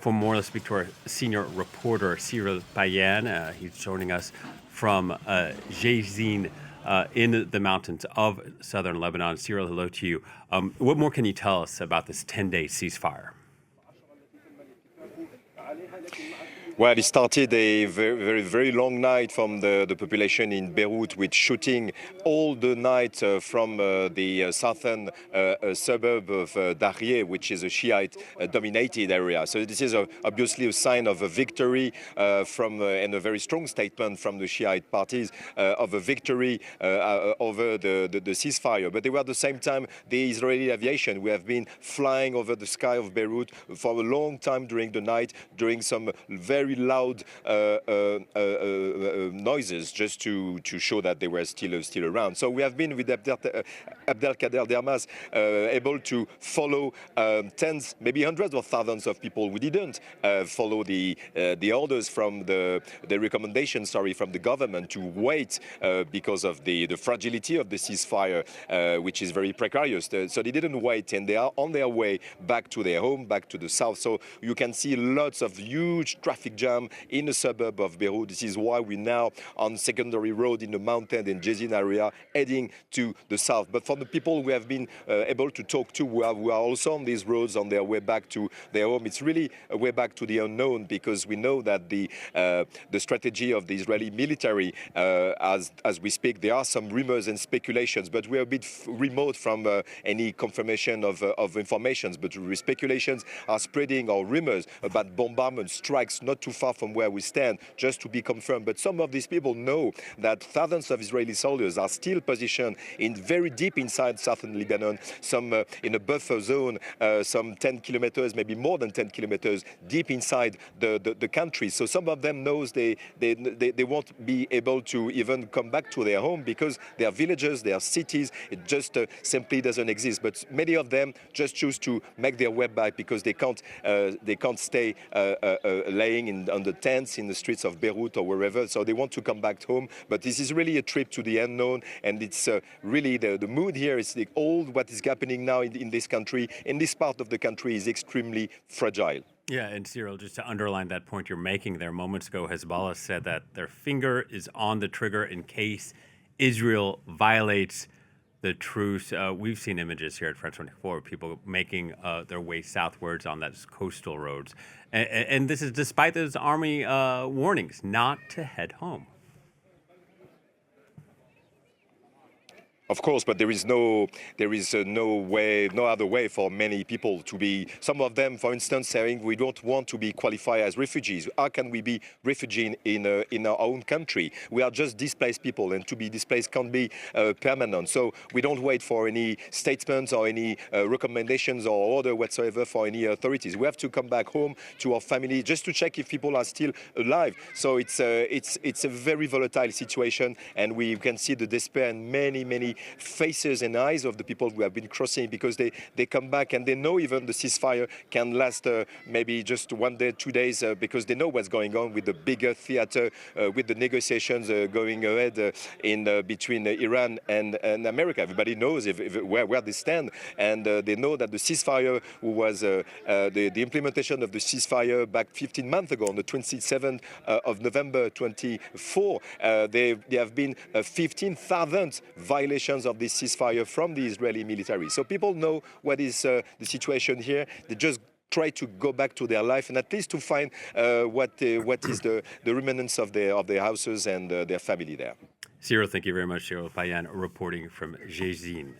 For more, let's speak to our senior reporter, Cyril Payen. He's joining us from Jezin in the mountains of southern Lebanon. Cyril, hello to you. What more can you tell us about this 10-day ceasefire? Well, it started a very long night from the population in Beirut with shooting all the night from the southern suburb of Dahrieh, which is a Shiite-dominated area. So this is obviously a sign of a victory and a very strong statement from the Shiite parties of a victory over the ceasefire. But they were at the same time the Israeli aviation. We have been flying over the sky of Beirut for a long time during the night, during some very loud noises, just to show that they were still around. So we have been with Abdelkader Dermaz able to follow tens, maybe hundreds of thousands of people who didn't follow the orders from the recommendations, from the government to wait because of the fragility of the ceasefire, which is very precarious. So they didn't wait, and they are on their way back to their home, back to the south. So you can see lots of huge traffic jam in the suburb of Beirut. This is why we're now on secondary road in the mountain in Jezin area, heading to the south. But for the people we have been able to talk to, who are also on these roads on their way back to their home, it's really a way back to the unknown, because we know that the strategy of the Israeli military, as we speak, there are some rumors and speculations, but we're a bit remote from any confirmation of information. But speculations are spreading, or rumors about bombardment strikes not too far from where we stand, just to be confirmed. But some of these people know that thousands of Israeli soldiers are still positioned in very deep inside southern Lebanon, some in a buffer zone, some 10 kilometers, maybe more than 10 kilometers deep inside the country. So some of them knows they won't be able to even come back to their home, because their villages, their cities, it just simply doesn't exist. But many of them just choose to make their way back, because they can't stay laying on the tents in the streets of Beirut or wherever. So they want to come back home. But this is really a trip to the unknown, and it's really the mood here is all what is happening now in this country, in this part of the country, is extremely fragile. Yeah, and Cyril, just to underline that point you're making there, moments ago, Hezbollah said that their finger is on the trigger in case Israel violates the truce. We've seen images here at France 24, people making their way southwards on those coastal roads. And this is despite those army warnings not to head home. Of course, but there is no other way for many people to be. Some of them, for instance, saying we don't want to be qualified as refugees. How can we be refugees in our own country? We are just displaced people, and to be displaced can't be permanent. So we don't wait for any statements or any recommendations or order whatsoever for any authorities. We have to come back home to our family just to check if people are still alive. So it's a very volatile situation, and we can see the despair in many faces and eyes of the people who have been crossing, because they come back and they know even the ceasefire can last maybe just 1 day, 2 days, because they know what's going on with the bigger theater, with the negotiations going ahead between Iran and America. Everybody knows where they stand, and they know that the ceasefire was the implementation of the ceasefire back 15 months ago on the 27th of November 24. There have been 15,000 violations of this ceasefire from the Israeli military. So people know what is the situation here. They just try to go back to their life, and at least to find what is the remnants of their houses and their family there. Cyril, thank you very much. Cyril Payen reporting from Jezin.